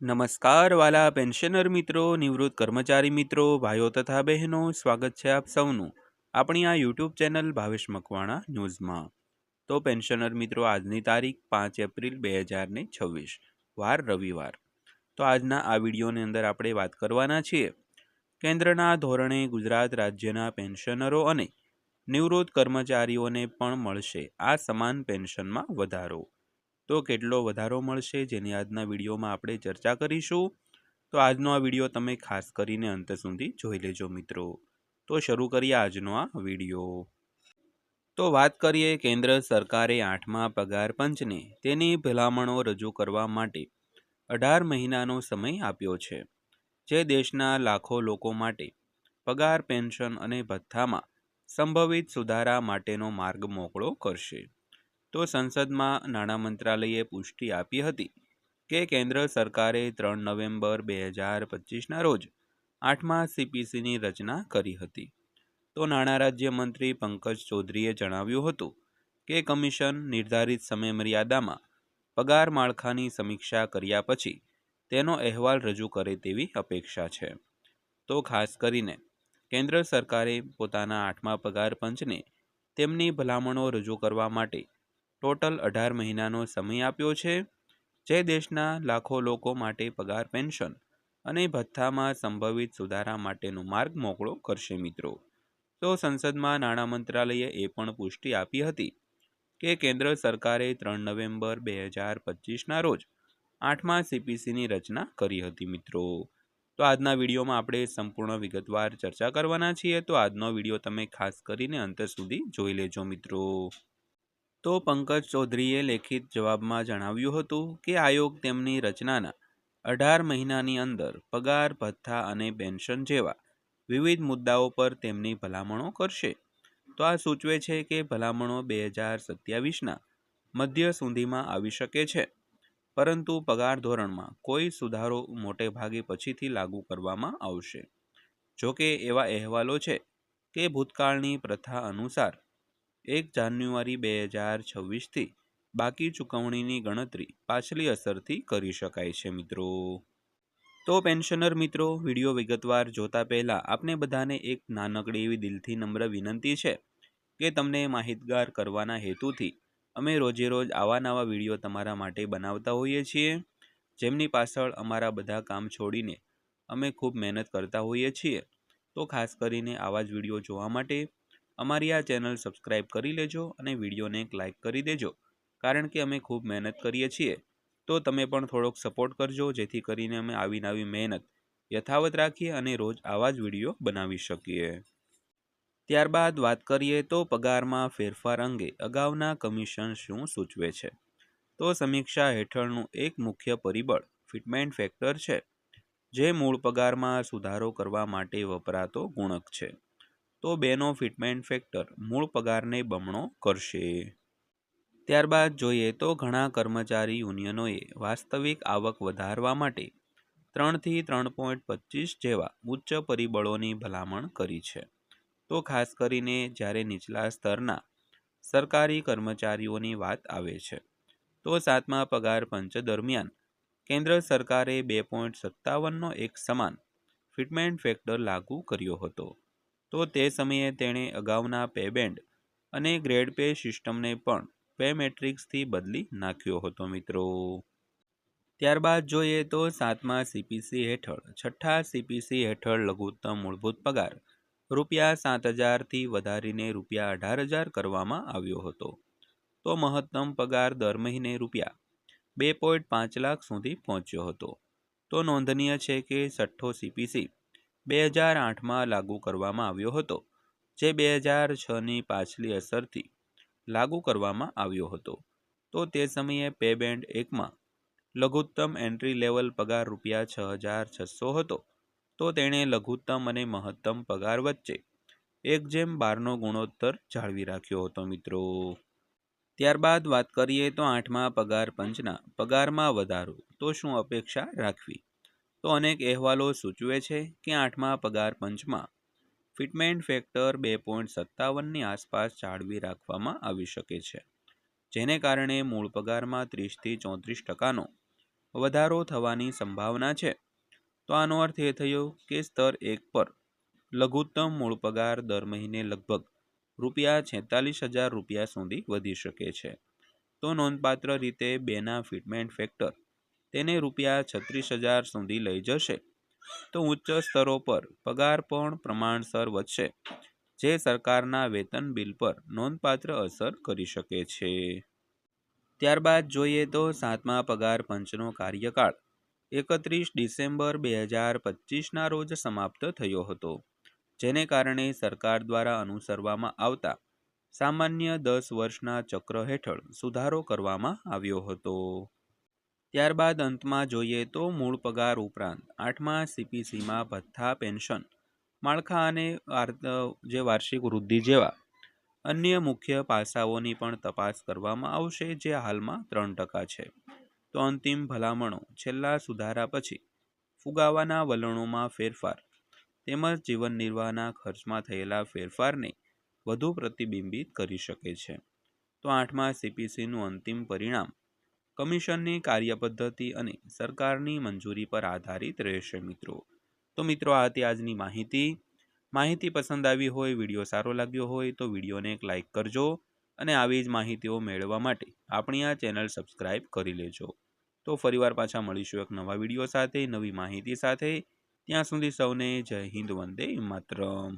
નમસ્કાર વાલા પેન્શનર મિત્રો, નિવૃત્ત કર્મચારી મિત્રો, ભાઈઓ તથા બહેનો, સ્વાગત છે આપ સૌનું આપણી આ યુટ્યુબ ચેનલ ભાવેશ મકવાણા ન્યૂઝમાં। તો પેન્શનર મિત્રો, આજની તારીખ 5 એપ્રિલ 2026, વાર રવિવાર। તો આજના આ વિડીયોની અંદર આપણે વાત કરવાના છીએ કેન્દ્રના ધોરણે ગુજરાત રાજ્યના પેન્શનરો અને નિવૃત્ત કર્મચારીઓને પણ મળશે આ સમાન પેન્શનમાં વધારો। તો કેટલો વધારો મળશે જેની આજના વિડીયોમાં આપણે ચર્ચા કરીશું। તો આજનો આ વિડીયો તમે ખાસ કરીને અંત સુધી જોઈ લેજો મિત્રો। તો શરૂ કરીએ આજનો આ વિડીયો। તો વાત કરીએ કેન્દ્ર સરકારે 8મા પગાર પંચને તેની ભલામણો રજૂ કરવા માટે 18 મહિનાનો સમય આપ્યો છે, જે દેશના લાખો લોકો માટે પગાર, પેન્શન અને ભથ્થામાં સંભવિત સુધારા માટેનો માર્ગ મોકળો કરશે। તો સંસદમાં નાણાં મંત્રાલયે પુષ્ટિ આપી હતી કે કેન્દ્ર સરકારે 3 નવેમ્બર 2025ના રોજ 8મા સીપીસીની રચના કરી હતી। તો નાણાં રાજ્યમંત્રી પંકજ ચૌધરીએ જણાવ્યું હતું કે કમિશન નિર્ધારિત સમયમર્યાદામાં પગાર માળખાની સમીક્ષા કર્યા પછી તેનો અહેવાલ રજૂ કરે તેવી અપેક્ષા છે। તો ખાસ કરીને કેન્દ્ર સરકારે પોતાના 8મા પગાર પંચને તેમની ભલામણો રજૂ કરવા માટે ટોટલ 18 મહિનાનો સમય આપ્યો છે, જે દેશના લાખો લોકો માટે પગાર, પેન્શન અને ભથ્થામાં સંભવિત સુધારા માટેનો માર્ગ મોકળો કરશે મિત્રો। તો સંસદમાં નાણાં મંત્રાલયે એ પણ પુષ્ટિ આપી હતી કે કેન્દ્ર સરકારે 3 નવેમ્બર 2025ના રોજ 8મા સીપીસીની રચના કરી હતી મિત્રો। તો આજના વિડીયોમાં આપણે સંપૂર્ણ વિગતવાર ચર્ચા કરવાના છીએ, તો આજનો વિડીયો તમે ખાસ કરીને અંત સુધી જોઈ લેજો મિત્રો। તો પંકજ ચૌધરીએ લેખિત જવાબમાં જણાવ્યું હતું કે આયોગ તેમની રચનાના 18 મહિનાની અંદર પગાર, ભથ્થા અને પેન્શન જેવા વિવિધ મુદ્દાઓ પર તેમની ભલામણો કરશે। તો આ સૂચવે છે કે ભલામણો 2027ના મધ્ય સુધીમાં આવી શકે છે, પરંતુ પગાર ધોરણમાં કોઈ સુધારો મોટે ભાગે પછીથી લાગુ કરવામાં આવશે। જોકે એવા અહેવાલો છે કે ભૂતકાળની પ્રથા અનુસાર 1 જાન્યુઆરી 2026થી બાકી ચૂકવણીની ગણતરી પાછલી અસરથી કરી શકાય છે મિત્રો। તો પેન્શનર મિત્રો, વિડીયો વિગતવાર જોતા પહેલાં આપને બધાને એક નાનકડી એવી દિલથી નમ્ર વિનંતી છે કે તમને માહિતગાર કરવાના હેતુથી અમે રોજે રોજ આવા નવા વિડીયો તમારા માટે બનાવતા હોઈએ છીએ, જેમની પાછળ અમારા બધા કામ છોડીને અમે ખૂબ મહેનત કરતા હોઈએ છીએ। તો ખાસ કરીને આવા જ વિડીયો જોવા માટે અમારી આ ચેનલ સબસ્ક્રાઈબ કરી લેજો અને વિડીયોને એક લાઇક કરી દેજો, કારણ કે અમે ખૂબ મહેનત કરીએ છીએ। તો તમે પણ થોડોક સપોર્ટ કરજો, જેથી કરીને અમે આવી નવી મહેનત યથાવત રાખીએ અને રોજ આવા જ વિડીયો બનાવી શકીએ। ત્યારબાદ વાત કરીએ તો પગારમાં ફેરફાર અંગે અગાઉના કમિશન શું સૂચવે છે। તો સમીક્ષા હેઠળનું એક મુખ્ય પરિબળ ફિટમેન્ટ ફેક્ટર છે, જે મૂળ પગારમાં સુધારો કરવા માટે વપરાતો ગુણક છે। તો 2નો ફિટમેન્ટ ફેક્ટર મૂળ પગારને બમણો કરશે। ત્યારબાદ જોઈએ તો ઘણા કર્મચારી યુનિયનોએ વાસ્તવિક આવક વધારવા માટે 3થી 3.25 જેવા ઉચ્ચ પરિબળોની ભલામણ કરી છે। તો ખાસ કરીને જ્યારે નીચલા સ્તરના સરકારી કર્મચારીઓની વાત આવે છે, તો 7મા પગાર પંચ દરમિયાન કેન્દ્ર સરકારે 2.57નો એક સમાન ફિટમેન્ટ ફેક્ટર લાગુ કર્યો હતો। તો તે સમયે તેણે અગાઉના પે બેન્ડ અને ગ્રેડ પે સિસ્ટમને પણ પે મેટ્રિક્સથી બદલી નાખ્યો હતો મિત્રો। ત્યારબાદ જોઈએ તો 7મા સીપીસી હેઠળ 6ઠ્ઠા સીપીસી હેઠળ લઘુત્તમ મૂળભૂત પગાર ₹7,000થી વધારીને ₹18,000 કરવામાં આવ્યો હતો। તો મહત્તમ પગાર દર મહિને ₹2.5 લાખ સુધી પહોંચ્યો હતો। તો નોંધનીય છે કે 6ઠ્ઠો સીપીસી 2008માં લાગુ કરવામાં આવ્યો હતો, જે 2006ની પાછલી અસરથી લાગુ કરવામાં આવ્યો હતો। તો તે સમયે પે બેન્ડ 1માં લઘુત્તમ એન્ટ્રી લેવલ પગાર ₹6,600 હતો। તો તેણે લઘુત્તમ અને મહત્તમ પગાર વચ્ચે 1:12નો ગુણોત્તર જાળવી રાખ્યો હતો મિત્રો। ત્યારબાદ વાત કરીએ તો 8મા પગાર પંચના પગારમાં વધારો, તો શું અપેક્ષા રાખવી। તો અનેક અહેવાલો સૂચવે છે કે 8મા પગાર પંચમાં ફિટમેન્ટ ફેક્ટર 2.57ની આસપાસ જાળવી રાખવામાં આવી શકે છે, જેને કારણે મૂળ પગારમાં 30થી 34%નો વધારો થવાની સંભાવના છે। તો આનો અર્થ એ થયો કે સ્તર 1 પર લઘુત્તમ મૂળ પગાર દર મહિને લગભગ ₹46,000 સુધી વધી શકે છે। તો નોંધપાત્ર રીતે 2ના ફિટમેન્ટ ફેક્ટર તેને ₹36,000 સુધી લઈ જશે। તો ઉચ્ચ સ્તરો પર પગાર પણ પ્રમાણસર વધશે, જે સરકારના વેતન બિલ પર નોંધપાત્ર અસર કરી શકે છે। ત્યારબાદ જોઈએ તો 7મા પગાર પંચનો કાર્યકાળ 31 ડિસેમ્બર 2025ના રોજ સમાપ્ત થયો હતો, જેને કારણે સરકાર દ્વારા અનુસરવામાં આવતા સામાન્ય 10 વર્ષના ચક્ર હેઠળ સુધારો કરવામાં આવ્યો હતો। ત્યારબાદ અંતમાં જોઈએ તો મૂળ પગાર ઉપરાંત 8મા CPCમાં ભથ્થા, પેન્શન, માળખા અને જે વાર્ષિક વૃદ્ધિ જેવા અન્ય મુખ્ય પાસાઓની પણ તપાસ કરવામાં આવશે, જે હાલમાં 3% છે। તો અંતિમ ભલામણો છેલ્લા સુધારા પછી ફુગાવાના વલણોમાં ફેરફાર તેમજ જીવન નિર્વાહના ખર્ચમાં થયેલા ફેરફારને વધુ પ્રતિબિંબિત કરી શકે છે। તો 8મા CPCનું અંતિમ પરિણામ કમિશનની કાર્યપદ્ધતિ અને સરકારની મંજૂરી પર આધારિત રહેશે મિત્રો। તો મિત્રો આ હતી આજની માહિતી પસંદ આવી હોય, વિડીયો સારો લાગ્યો હોય તો વિડીયોને એક લાઇક કરજો અને આવી જ માહિતીઓ મેળવવા માટે આપણી આ ચેનલ સબસ્ક્રાઈબ કરી લેજો। તો ફરીવાર પાછા મળીશું એક નવા વિડીયો સાથે, નવી માહિતી સાથે। ત્યાં સુધી સૌને જય હિન્દ, વંદે માતરમ।